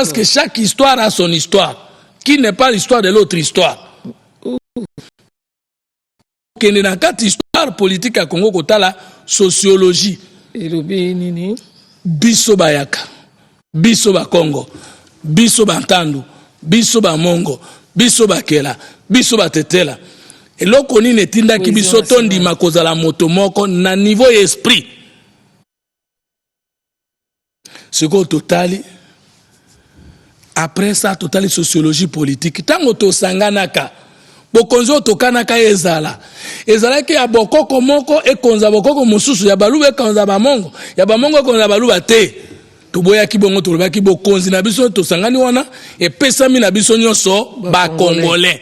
Parce que chaque histoire a son histoire, qui n'est pas l'histoire de l'autre histoire. Qu'il n'y a qu'une histoire politique à Congo, côté la sociologie. Biso bayaka, biso ba Congo, biso ba Ntandu, biso ba Mongo, biso ba Kela, biso ba Tetela. Et là, on est tinda ki biso tondi makoza la moto moko na niveau esprit. Ce qu'on totali. Après ça, totali sociologie politique. Tant que tu sanganaka, bokonzo tokanaka ezala. Ezala ki ya bokoko moko e konza bokoko mosusu ya balu e konza ba Mongo, ya ba Mongo konza balu ba te. Toboya ki bongo toloba ki bokonzi na biso to sangani wana e pesami na biso nyonso ba congolais.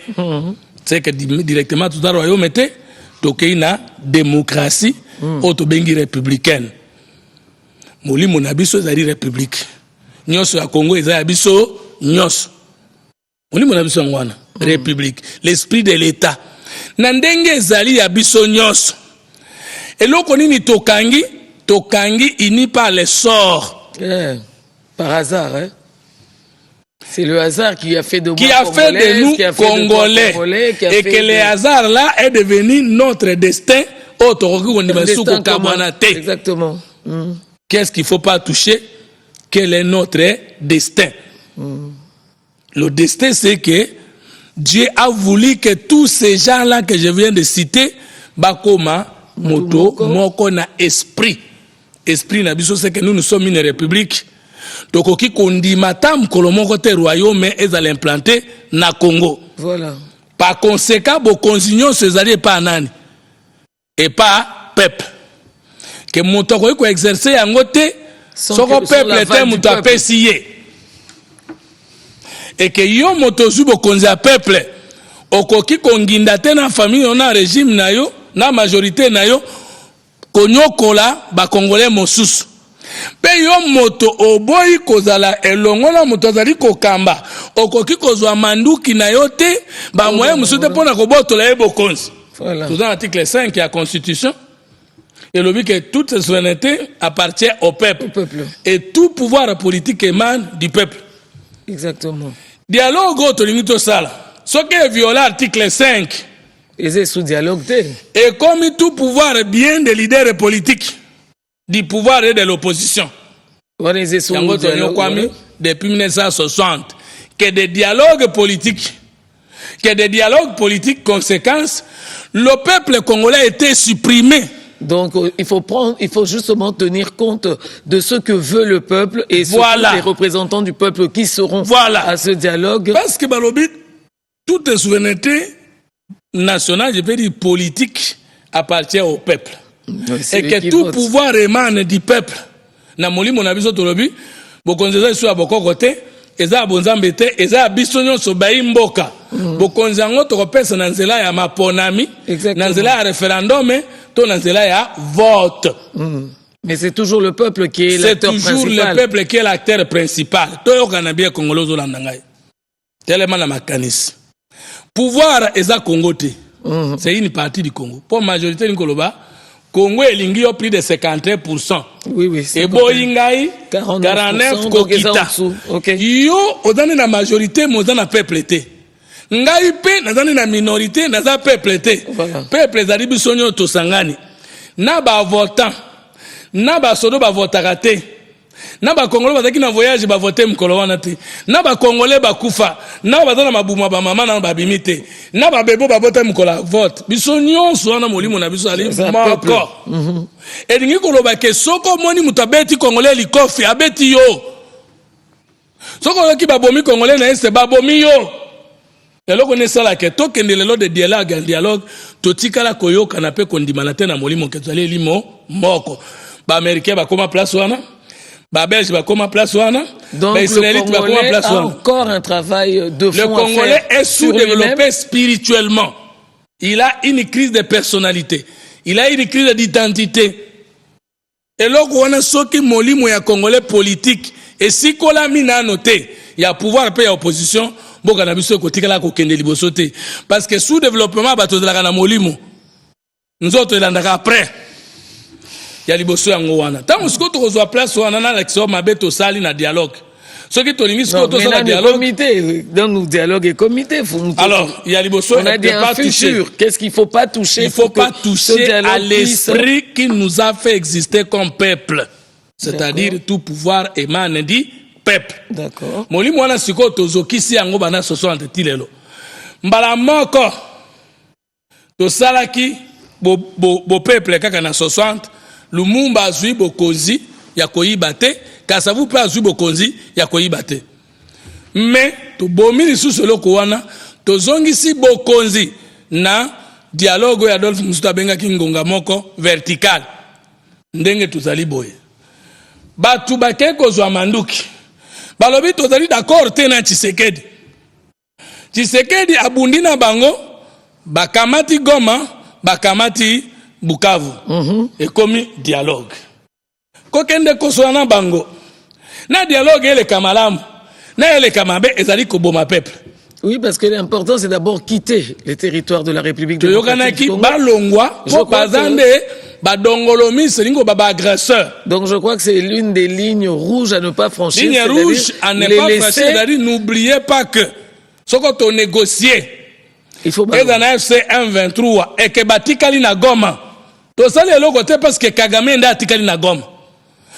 C'est que directement tout à royaume était tokei na démocratie auto bengi républicaine. Molimo na biso ezali république. Nyonso ya Congo ezali biso nyonso. Molimo na biso ngwana république, l'esprit de l'état. Na ndenge ezali ya biso nyonso. Eloko nini tokangi ini par le sort. Par hasard, hein? C'est le hasard qui a fait de nous Congolais. Et que le hasard là est devenu notre destin. Exactement. Qu'est-ce qu'il ne faut pas toucher? Quel est notre destin? Le destin, c'est que Dieu a voulu que tous ces gens-là que je viens de citer, bakoma, moto, moko na esprit. Esprit na biso, c'est que nous sommes une république. Donc, qui kondima tam kolomoko te royaume est à l'implanter na Congo. Voilà. Par conséquent, bo consignon césarien pas nani et pas peuple. Que mon toko ko exercer en côté, soko peuple te muto apesiye. Et que yo moto zubo konza peuple, okoki konginda te na famille on a régime na yo, na majorité na yo, konyokola ba congolais mosusu. Pe yo moto oboyi kozala elongola moto azali kokamba okoki kozwa manduki na yo te ba moyen mususu te pona kobotola ye bokonzi. Voilà. Tout dans l'article 5 de la Constitution, il dit que toute souveraineté appartient au peuple. Et tout pouvoir politique émane du peuple. Exactement. Dialogue au Tolimito Sala. Ce qui est violé l'article 5. Et c'est sous dialogue. Et comme tout pouvoir bien des leaders politiques, du pouvoir et de l'opposition. Depuis 1960, que des dialogues politiques, conséquences, le peuple congolais a été supprimé. Donc il faut justement tenir compte de ce que veut le peuple et les représentants du peuple qui seront à ce dialogue. Parce que toute souveraineté nationale, je veux dire politique, appartient au peuple. Et que tout pouvoir émane du peuple. Na molimo na biso tolobi, bokonzeza iso ya boko kote, eza bonzambe te, eza biso nyonso bayi mboka. Bokonzango tokopesa na nzela ya maponami, na nzela ya référendum, to na nzela ya vote. Mais c'est toujours le peuple qui est l'acteur principal. C'est toujours le peuple qui est l'acteur principal. To yokana bien congolais zolanda ngai. Tellement la makanisi. Pouvoir eza Congo te. C'est une partie du Congo. Pour majorité du Koloba, Congo est lingi au plus de 53%. Oui. Et Boyingaï, 49 kokita. Yo, odane na majorité, moza na peuple te. Ngai pe, nazane na minorité, naza peuple te. Peuple zali bisonyo tosangani. Na ba votant, na ba sodo ba votarate. Na ba Congolais bazaki na voyage ba voter mkolo wana te. Na ba Congolais ba kufa, na bazana mabuma ba mama na ba bimite. Na ba bebo ba voter mkola vote. Biso nyonso wana molimo na biso ali moko. Et dingi koloba ke soko moni mutabeti Congolais likofi abeti yo. Soko ki ba bomi Congolais na ese ba bomi yo. Eloko ne sala ke tokende lelo de dialogue totikala koyoka na pe kondimana te na molimo ke tsale limo moko. Ba américain ba koma place wana. Belge va comment place wana. Donc le Congolais a encore un travail de fond. Le Congolais est sous-développé spirituellement. Il a une crise de personnalité. Il a une crise d'identité. Et là, on a ce qui molimo ya Congolais politique. Et si qu'on l'a mis à noter, il y a pouvoir payer opposition. Bon, on a vu ce côté là qu'on kende libosoté. Parce que sous-développement, bateau de la gana molimo. Nous autres, il en a après. Ya liboso yango wana. Tant que tu reçois place wana na l'action mabeto sali na dialogue. Ce qui tolingi ce que le dialogue. Comité, dans nos dialogues et comités. Alors, il y a liboso. On a dit un futur. Qu'est-ce qu'il faut pas toucher? Il faut pas toucher à l'esprit qui nous a fait exister comme peuple. C'est-à-dire tout pouvoir émane du peuple. D'accord. Moli mwana siko tozokisi yango bana 60 tilelo. Mbala moko to salaki bo peuple kaka na 60 Lumumba azui bokonzi ya koyiba te Kasavu pe azui bokonzi ya koyiba te. Mais to bomi lisusu loko wana tozongisi bokonzi na dialogue ya Adolphe Musuta bengaki ngonga moko vertical. Ndenge tozali boye. Batu bakeko zwa manduki. Balobi tozali d'accord te na Tshisekedi. Tshisekedi abundi na bango bakamati Goma, bakamati Bukavu. Ekomi dialogue. Kokende kosola na bango. Na dialogue ele kamalamu. Na ele kamabe ezali koboma peuple. Oui, parce que l'important c'est d'abord quitter les territoires de la République démocratique du Congo. Balongwa, agresseur. Donc je crois que c'est l'une des lignes rouges à ne pas franchir. Ligne rouge à ne pas franchir, c'est-à-dire n'oubliez pas que ce qu'on a négocié, il faut pas FC M23 et que batikali na Goma. To sali le côté parce que Kagame nda tikali na Goma.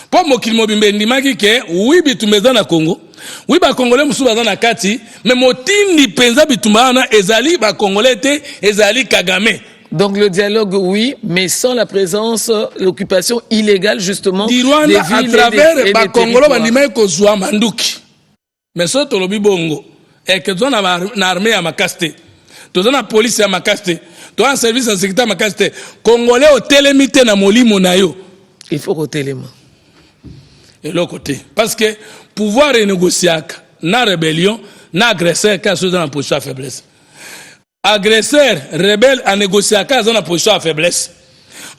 Pour mokili mobimbe ndimaki ke oui bitumeza na Congo. Oui ba Congolais musu baza na kati, mais motindi penza bitumana ezali ba Congolais te ezali Kagame. Donc le dialogue, oui, mais sans la présence, l'occupation illégale, justement, des villes à travers les Congolais, mais ça, tu l'as bongo. Et que tu as une armée à ma caste, tu as une police à ma caste, tu as un service de sécurité à ma caste. Congolais au télémité na moli monayo. Il faut au téléma. Et l'autre côté, parce que pouvoir renégocier na rébellion, na agresseur, quand c'est dans la position de faiblesse. Agresseur, rebelle, à négocier à cause de la position à faiblesse.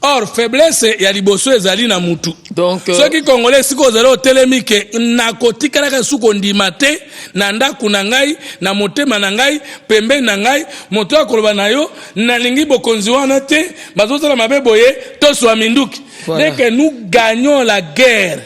Or, faiblesse, il y a des bosses ezali na mutu. Donc, ceux qui congolais, si vous avez télémi que nakotika la sukondimate, nanda kunangai, na mote manangai, pembe nangai, moto akoloba nayo, nalingi bokonzi wana te, bazoza la mabeboye, to so aminduki. Dès que nous gagnons la guerre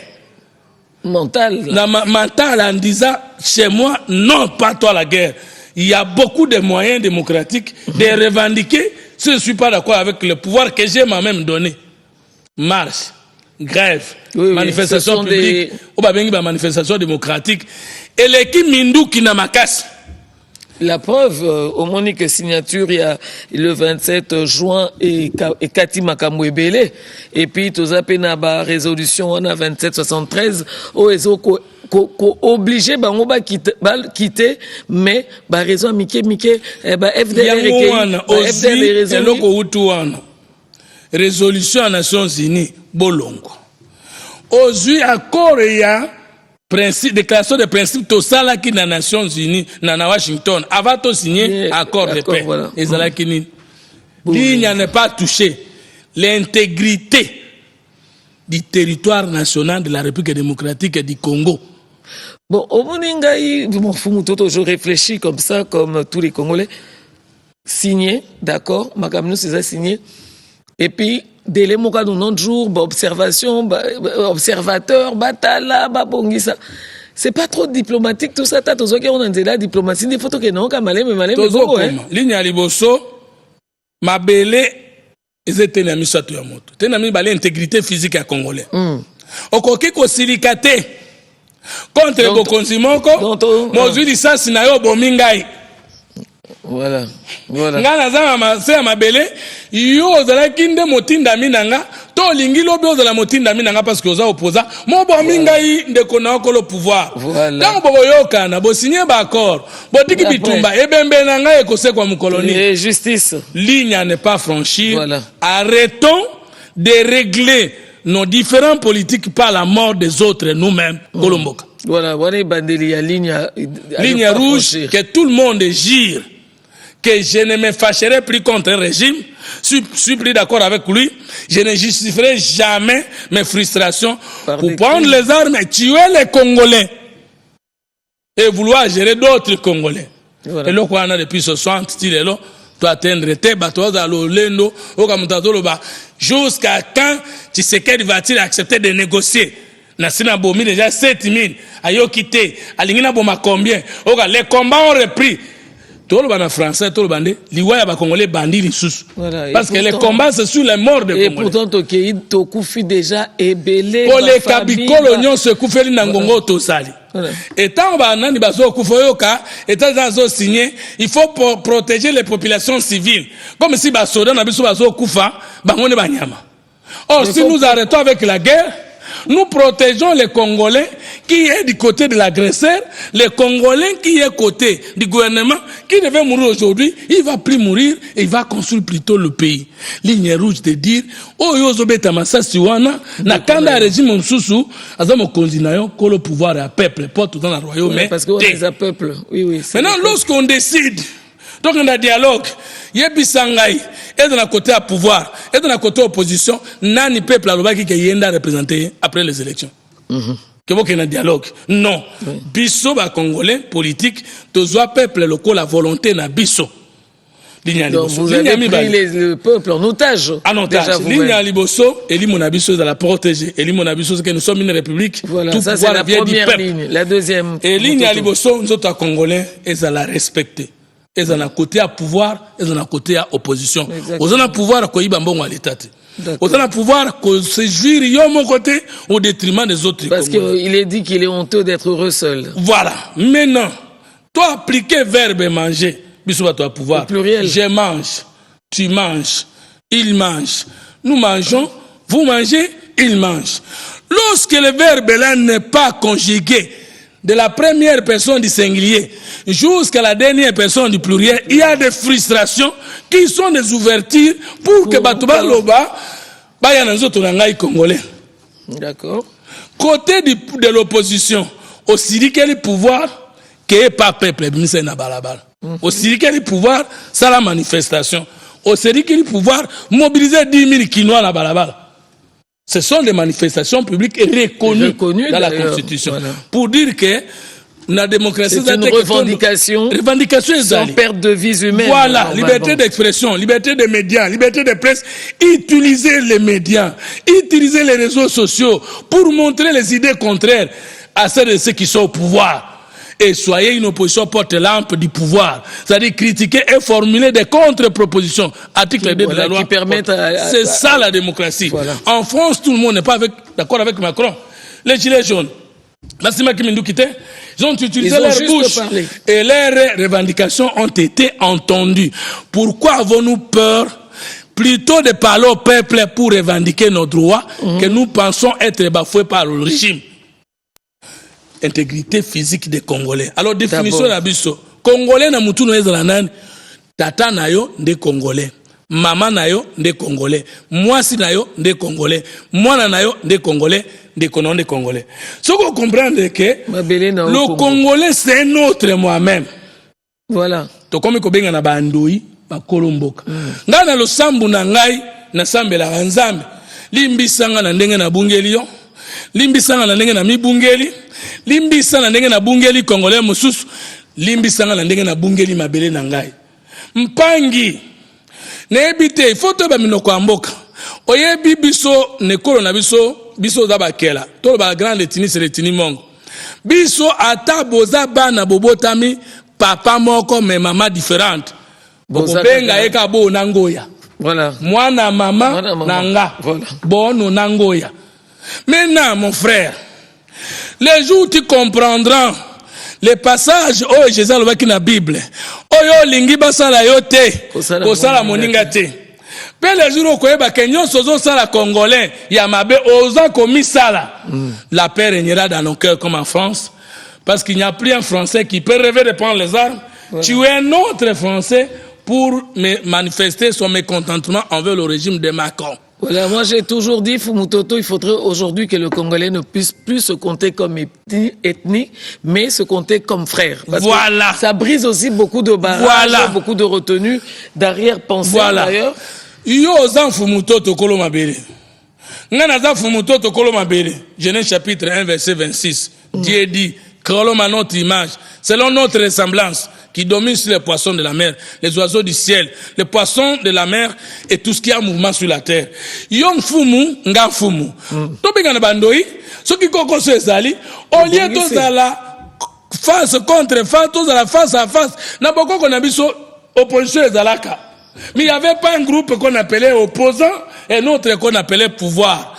mentale, mentale en disant chez moi, non, pas toi la guerre. Il y a beaucoup de moyens démocratiques de revendiquer si je ne suis pas d'accord avec le pouvoir que j'ai moi-même donné. Marche, grève, manifestation publique, manifestation démocratique. Et l'équipe Mindou qui n'a ma casse. La preuve, au Monique signature, il y a le 27 juin et Kati Makamwebele. Et puis, tout ça, la résolution, on a 2773, au Ezoko. Obligé bango ba quitter mais ba raison mike ba FDLR résolution des Nations Unies bolongo ozui accord ya principe déclaration de principe to sala ki na Nations Unies na Washington avant to signer accord de paix ezala kini ligne n'est pas touchée l'intégrité du territoire national de la République démocratique du Congo. Bon, au Moningaï, je réfléchis comme ça, comme tous les Congolais. Signé, d'accord, Makamnou c'est signé. Et puis, délai moka de 90 jours, observation, observateur, batala, babongisa. C'est pas trop diplomatique tout ça. T'as toujours qu'on a dit la diplomatie, des photos que non, comme malé, mais Congo, hein. Ligne à Liboso, ma belle, ils étaient na miso ya moto. Tena mi balé intégrité physique à Congolais. Okoki ko silikate. Contre Bokonzi moko, mozui lisasi na yo bomingai. Voilà, voilà. Nga naza ma se mabele, yo ozala kinde motinda minanga, to lingi lobi ozala motinda minanga parce que oza opposa, mo bomingai ndeko na okolo pouvoir. Voilà. Tango bobo yokana, bo signer ba accord, bo diki bitumba, ebembe nanga ekose kwa mkoloni. Et justice. Ligne à ne pas franchir. Voilà. Arrêtons de régler nos différents politiques par la mort des autres nous-mêmes, Kolomboka. Voilà, voilà, ligne rouge, que tout le monde gire, que je ne me fâcherai plus contre un régime, je suis plus d'accord avec lui, je ne justifierai jamais mes frustrations pour prendre les armes et tuer les Congolais et vouloir gérer d'autres Congolais. Voilà. Et là, on a depuis 60, tu atteindre tes bateaux à l'Olendo, jusqu'à quand Tshisekedi va-t-il accepter de négocier Nasina bomi déjà 7000. Ayo quitté. Alingina boma combien? Oga, les combats ont repris. Tout le monde français, tout le monde, l'Iwaya va congolais bandit les sous. Parce que les combats, c'est sur les morts de Congolais. Et pourtant, Tokoufi déjà est belé. Pour les Kabikolo, l'Union se couvre l'Inangongo Tosali. Et tant que bazo kufoyoka, et tant que signé, il faut protéger les populations civiles. Comme si basoda na biso bazo kufa, bangone banyama. Or, si nous arrêtons avec la guerre, nous protégeons les Congolais qui est du côté de l'agresseur, les Congolais qui est côté du gouvernement, qui devait mourir aujourd'hui, il va plus mourir et il va construire plutôt le pays. Ligne rouge de dire, oh yozobeta masasi wana, na kanda régime msusu, azamo konzinayo, ko le pouvoir à peuple, pas tout dans le royaume. Parce qu'on est un peuple, oui. Maintenant, lorsqu'on décide, donc on a dialogue, yebi sangai, et de la côté à pouvoir, et de la côté opposition, nani peuple à qui yenda représenter après les élections. Que vous qu'il y ait un dialogue. Non. Bisso ba congolais politique, tozoa peuple local la volonté na bisso. Donc vous avez pris le peuple en otage. En otage. Ligne liboso, Eli Monabiso de la protéger. Eli Monabiso c'est que nous sommes une république. Voilà, tout ça c'est la première ligne. La deuxième. Et ligne liboso, nous autres congolais, ils à la respecter. Ils ont un côté à pouvoir, ils ont un côté à opposition. Ils ont un pouvoir à koyiba mbongo à l'état. Ils ont un pouvoir que se juire mon côté au détriment des autres. Parce qu'il est dit qu'il est honteux d'être heureux seul. Voilà. Maintenant, toi appliquer verbe manger, bisous à toi pouvoir. Au pluriel. Je mange, tu manges, il mange. Nous mangeons, vous mangez, il mange. Lorsque le verbe là n'est pas conjugué, de la première personne du singulier jusqu'à la dernière personne du pluriel, il y a des frustrations qui sont des ouvertures pour que Batouba Loba baya nanzo tonangai congolais. D'accord. Côté de l'opposition, aussi dit qu'il y a le pouvoir que pas peuple mise na balabala. Aussi dit qu'il y a le pouvoir ça la manifestation. Aussi dit qu'il y a le pouvoir mobiliser 10 000 Kinois na balabala. Ce sont des manifestations publiques reconnues dans la Constitution. Voilà. Pour dire que la démocratie c'est une revendication sans perte de vie humaine. Voilà, liberté d'expression, liberté des médias, liberté de presse. Utiliser les médias, utiliser les réseaux sociaux pour montrer les idées contraires à celles de ceux qui sont au pouvoir. Et soyez une opposition porte-lampe du pouvoir. C'est-à-dire critiquer et formuler des contre-propositions. Article 2 de la loi. C'est ça la démocratie. Voilà. En France, tout le monde n'est pas d'accord avec Macron. Les gilets jaunes, ils ont utilisé leur bouche et leurs revendications ont été entendues. Pourquoi avons-nous peur plutôt de parler au peuple pour revendiquer nos droits que nous pensons être bafoués par le régime? Intégrité physique des Congolais. Alors, définition de la biso. Congolais na mutu no ezala nani. Tata na yo nde Congolais. Maman na yo nde Congolais. Mwasi na yo nde Congolais. Mwana na yo nde Congolais. Nde konon nde Congolais. Ce qu'on comprend c'est que le Congolais c'est un autre moi-même. Voilà. To komi ko benga na bandoi ba kolomboka. Nga na lo sambu na ngai na sambela nzambe. Limbisanga na ndenge na bungeli yo. Limbisanga na ndenge na mibungeli. Limbisa na ndenge na bungeli Congolais mususu, limbisa na ndenge na bungeli mabele na ngai. Mpangi na ebite foto ba minoko amboka. Oyebi biso nekolo na biso za bakela. To ba grande etini c'est etini mongo. Biso ata boza bana bobotami papa moko mais maman différente. Bobenga eka bo nangoya. Voilà. Mwana mama nanga. Voilà. Bono nangoya. Maintenant mon frère, les jours où tu comprendras les passages où Jésus a dans la Bible, oyo lingi basala yote, kosala moninga te. Pe les jours où koyeba kenyo sozo sala congolais, ya mabe oza komi sala. La paix régnera dans nos cœurs comme en France, parce qu'il n'y a plus un Français qui peut rêver de prendre les armes. Voilà. Tu es un autre Français pour manifester son mécontentement envers le régime de Macron. Voilà, moi j'ai toujours dit, Fumutoto, il faudrait aujourd'hui que le Congolais ne puisse plus se compter comme ethnie, mais se compter comme frère. Parce voilà. Que ça brise aussi beaucoup de barrages, voilà. Beaucoup de retenues, d'arrière-pensée voilà. D'ailleurs. Yo zan Fumutoto kolo mabele. Ngana zan Fumutoto kolo mabele. Genèse chapitre 1 verset 26. Dieu dit, créons à notre image, selon notre ressemblance, qui domine sur les poissons de la mer, les oiseaux du ciel, les poissons de la mer et tout ce qui a mouvement sur la terre. Yom fumu, nga fumu. Tobi gana bandoi, Ce qui est ezali, au lieu de la face contre face, tous à la face à face, n'a pas qu'on a vu opposition ezalaka. Mais il n'y avait pas un groupe qu'on appelait opposant et un autre qu'on appelait pouvoir.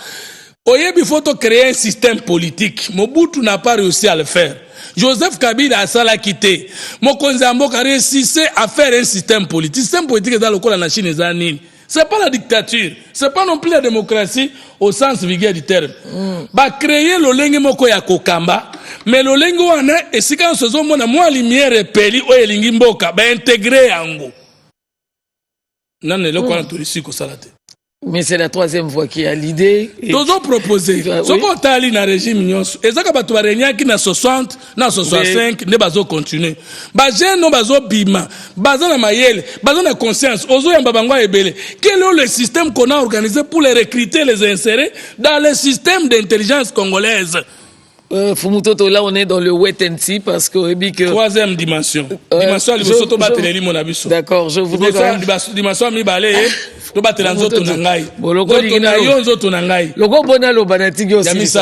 Il faut créer un système politique. Mobutu n'a pas réussi à le faire. Joseph Kabila a ça l'a quitté. Mokonzi Mboka a réussi à faire un système politique. Le système politique est dans le cours de la Chine. Ce n'est pas la dictature. Ce n'est pas non plus la démocratie au sens vulgaire du terme. Bah créer le lengue moko ya kokamba. Mais le lengue wana et si quand ce sont mona moi lumière repeli o elingi mboka ba intégrer yango. Non ne le quoi tout ici ko salate. Mais c'est la troisième fois qu'il y a l'idée. Ils ont proposé. Ce qu'on t'a dit dans le régime, et ça que tu vas réunir qui na 60, na 65, ne bazo continuer. Bazé no bazo bima, bazo na mayele, bazo na conscience. Ozo yamba bangwa ebele. Quel est le système qu'on a organisé pour les recruter, les insérer dans le système d'intelligence congolaise? Fumutoto, là on est dans le wait and see parce que troisième dimension. Dimension d'accord, je voudrais dimension mi balé to batela nzoto na ngai. Boloko na yo nzoto na ngai. Loko bona lo banatigi aussi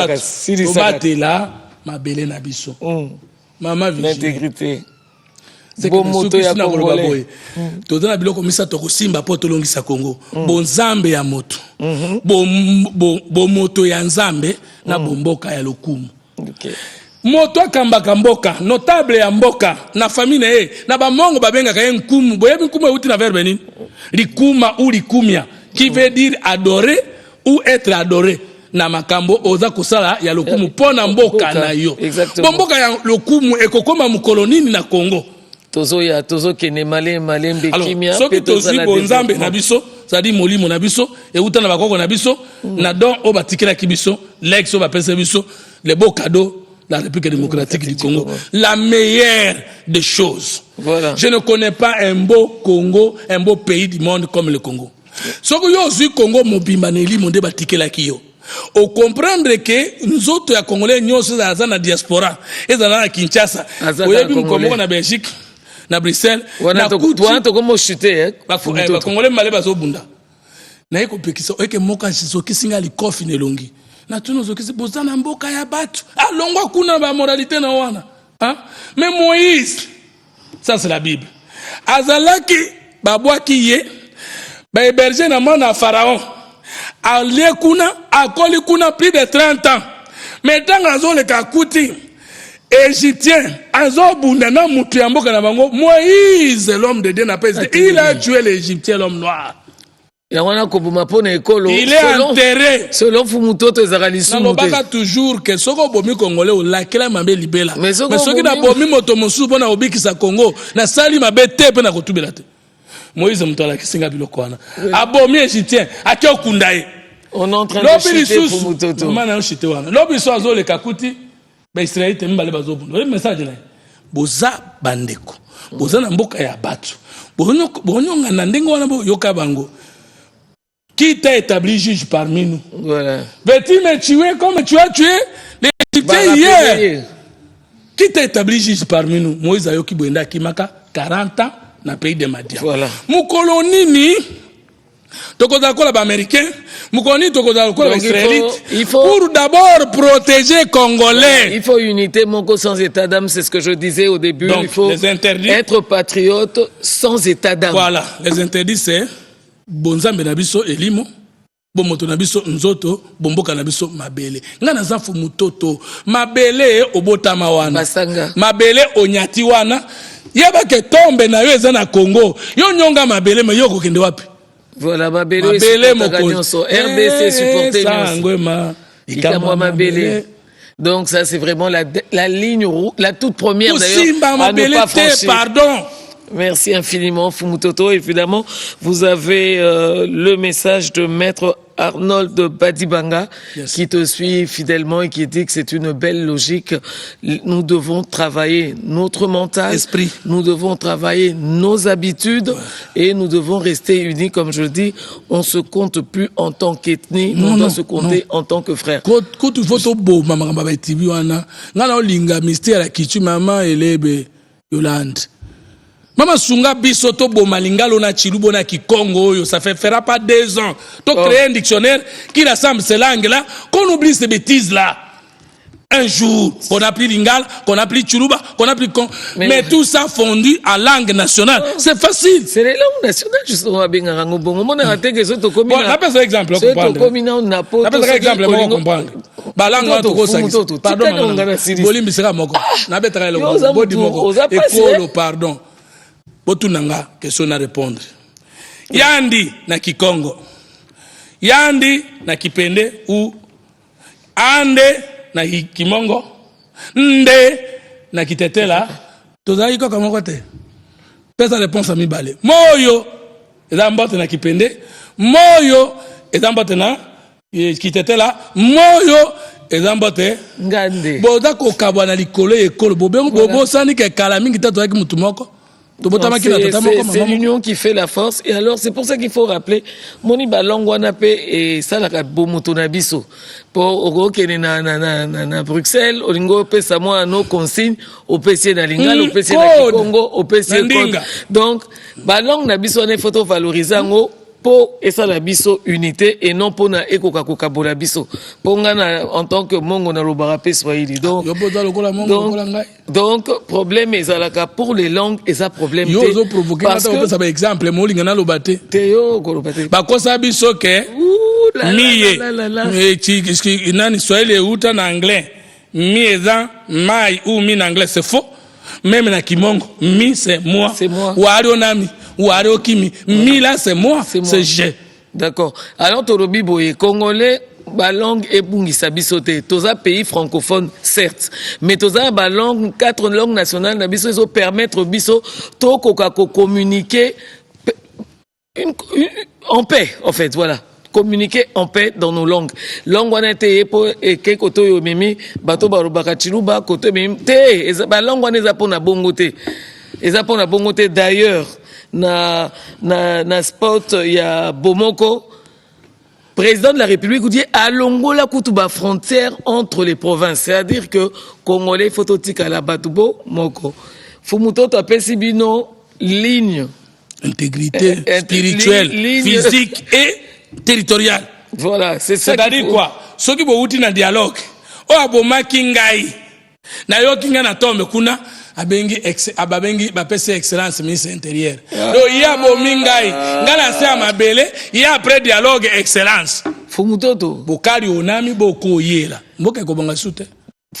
to batela mabele na biso. Mama l'intégrité. C'est que moto ya Congolais. To dona biloko misa to kosimba po to longisa Congo. Bon nzambe ya moto. Bon moto ya nzambe na bomboka ya lokumu. Okay. Moto akambaka mboka, notable ya mboka, na famille na ba mongo babenga ka nkumu, boyebi nkumu euti na verbe nini? Likuma ou likumia, qui veut dire adorer ou être adoré. Na makambo oza kosala ya lokumu pona mboka na yo. Mboka ya lokumu ekokoma mukolonini na Congo. Tozo kene malembe kimia pe tozo bonzambe na biso, ça dit molimo na biso, et uta na bakoko na biso, na don o batikela kibiso, l'ex o bapese biso. Les beaux cadeaux de la République démocratique du Congo. La meilleure des choses. Voilà. Je ne connais pas un beau Congo, un beau pays du monde comme le Congo. Ce que yo aussi Congo mobimbaneli monde batike la kiyo. Au comprendre que nous autres ya Congolais nous sommes dans la diaspora et dans la Kinshasa. Oyebi Congo na Belgique, na Bruxelles, na Koutoua to comme chuter ba Congolais malé bazo bunda. Na yeko pekisa eke moka shisoki singa likofi nelongi. Na tuno zokisi bozana mboka ya batu alongwa kuna ba moralité na wana mais Moïse ça c'est la Bible azalaki babwaki ye ba héberger na mona pharaon alie kuna akoli kuna plus de 30 ans mais tanga zole kakuti égyptien azobunda na mutu ya mboka na bango Moïse l'homme de Dieu n'a pas il a tué l'égyptien l'homme noir. Il est enterré. Selon Fumutoto ezakalisu. Non, baka toujours que soko bomi congolais o la kela mabe libela. Mais soki na bomi moto mosu pona obikisa Congo na sali mabe te pe na kotubela te. Moïse mutala kisinga biloko wana. Abomi égyptien akio kundaye. On est en train de chuter Fumutoto. Mana on chite wana. Lobi so azo le kakuti ba Israël te mbale bazobunda. Le message là. Boza bandeko. Boza na mboka ya batu. Bonyo na ndengo wana bo yoka bango. Qui t'a établi juge parmi nous? Voilà. Veux-tu me tuer comme tu as tué les Égyptiens hier? Qui t'a établi juge parmi nous? Moïse Ayoki Bwenda Kimaka, 40 ans, dans le pays de Madia. Voilà. Moukolonini, Tokodakola américain, Moukoloni Tokodakola israélite, pour d'abord protéger Congolais. Il faut unité, Mongo sans état d'âme, c'est ce que je disais au début. Donc, il faut être patriote sans état d'âme. Voilà, les interdits, c'est. Bonzambe na biso elimo bomoto na biso nzoto bomboka na biso mabele nga na zafu mutoto mabele obotama wana Basanga. Mabele onyati wana yeba ke tombe na yo eza na Congo yo nyonga mabele me yo kokende wapi voilà mabele mokonso RBC supporter sangwema ikamwa mabele. Donc ça c'est vraiment la ligne rouge, la toute première d'ailleurs à ne pas franchir. Pardon. Merci infiniment, Fumutoto. Évidemment, vous avez le message de Maître Arnold Badibanga qui te suit fidèlement et qui dit que c'est une belle logique. Nous devons travailler notre mental, esprit. Nous devons travailler nos habitudes et nous devons rester unis. Comme je le dis, on se compte plus en tant qu'ethnie, on doit se compter en tant que frère. Quand tu vois beau, maman, linga mystère à qui tu maman elebe Yolande. Mama sunga bisoto bo malingalo na chilubo na Kikongo yo, ça fera pas 2 ans. Tu créer un dictionnaire qui rassemble ces langues là, qu'on oublie ces bêtises là. Un jour, qu'on appelle Lingala, qu'on appelle Tchoulouba, qu'on appelle Kon. Mais tout ça fondu en langue nationale. C'est facile. C'est les langues nationales, justement, à Bengarango. Bon, on a raté que c'est au commun. Bon, on appelle ça exemple, on comprend. On appelle ça exemple, on comprend. Balango, tout ça. Pardon, Bolim, c'est moko. N'abet tra le moko. Bodi moko. École, pardon. Botunanga, question à répondre. Yandi na Kikongo. Yandi na Kipende ou Ande na Kimongo. Nde na Kitetela. Tozali ko kama kote. Pesa réponse à mi balé. Moyo ezambote na Kipende. Moyo ezambote na Kitetela. Moyo ezambote ngande. Boza ko kabwa na likolo ekolo bobo sani ke kala mingi tato yaki mutu moko. C'est l'union qui fait la force. Et alors, c'est pour ça qu'il faut rappeler, Moni Balongwanape et Salaka Bomutonabiso. Pour Ogokene na Bruxelles, Olingo pe Samoa no consigne, au PC na Lingala, au PC na Congo, au PC Code. Donc, Balong Nabiso ne photo valorisant pour et ça la biso unité et non pour na ekoka kokabola biso pour en tant que mongo na lobarape swahili donc problème ezalaka pour les langues et ça problème yo zo provoquer ça par exemple mo lingana lobate teyo kolobate ba kosa biso ke miye qui nani swahili uta na anglais mi eza mai ou mi na anglais c'est faux même na kimongo mi c'est moi wari onami Ouare Okimi, Mila c'est moi, c'est j'ai. D'accord. Alors Torobi Boye, Congolais, ba langue et bungisa bisote. Toza pays francophone, certes. Mais toza ba langue, 4 langues nationales, na biso, ils permettre biso, to communiquer en paix, en fait, voilà. Communiquer en paix dans nos langues. Langue wana te po eke koto yo mimi, bato barobaka chiluba, koto mimi, te, ba langue wana eza pona bongo te. Eza pona bongo te d'ailleurs. Na spot ya Bomoko, président de la République vous dit alongo la kutuba frontière entre les provinces, c'est-à-dire que Congolais phototique à la Batubo Moko Fumuto tapé Sibino ligne intégrité spirituelle, physique et territoriale. Voilà, c'est ça. C'est-à-dire quoi? Ceux qui vont outil dans dialogue. Oh aboma kingai. Na yo kinga na tombe kuna. Ababengi bapese excellence ministre intérieur. Donc il y a bomingai, ngala se amabele, il y a après dialogue excellence. Fumutoto. Bokali onami boko yela. Mboka ko banga sute.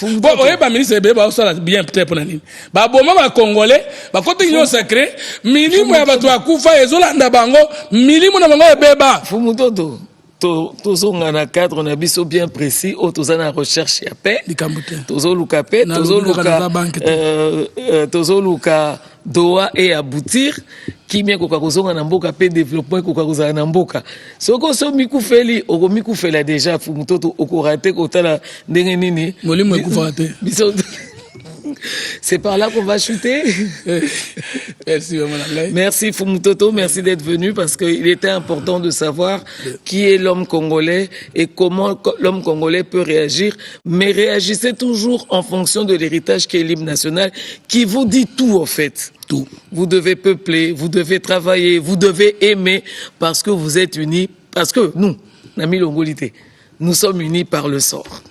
Bon, ba ministre beba osala bien peut-être pour nani. Ba boma ba congolais, ba kote union sacré, milimo ya bato akufa ezolanda bango, milimo na bango beba. Fumutoto. Tous on a un cadre, on a bien précis, tous on a recherche à paix, tous on a paix, tous on a doa et aboutir, qui m'a kokakozo na mboka paix développement kokakozo na mboka. Soko so miku feli, oko miku fela déjà fumutoto oko raté kotala ndenge nini. Molimo ekufate. C'est par là qu'on va chuter. Merci, merci Fumutoto, merci d'être venu parce qu'il était important de savoir qui est l'homme congolais et comment l'homme congolais peut réagir. Mais réagissez toujours en fonction de l'héritage qui est l'hymne national, qui vous dit tout en fait. Tout. Vous devez peupler, vous devez travailler, vous devez aimer parce que vous êtes unis, parce que nous, Nami Longolité, nous sommes unis par le sort.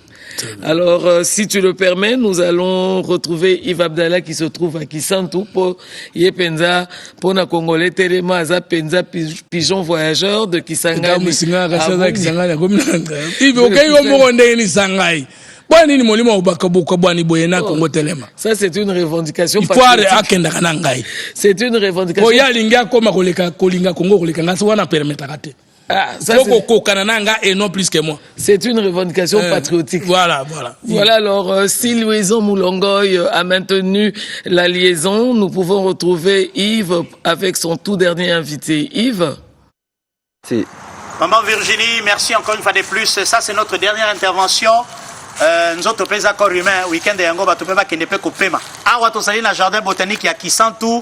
Alors, si tu le permets, nous allons retrouver Yves Abdallah qui se trouve à Kisantu pour Yepenza, pour na Congolais, Telema, Aza Penza, pigeon voyageur de Kisangani. Ça, c'est une revendication patriotique. C'est une revendication. Ah, et non plus que moi. C'est une revendication patriotique. Voilà. Voilà, alors, si Louison Moulongoy a maintenu la liaison, nous pouvons retrouver Yves avec son tout dernier invité. Yves? Si. Maman Virginie, merci encore une fois de plus. Ça, c'est notre dernière intervention. Nous autres, pays accord humain, week-end et Yango, Batopema, qui n'est pas coupé. Ah, on va jardin botanique, il y a Kisantu.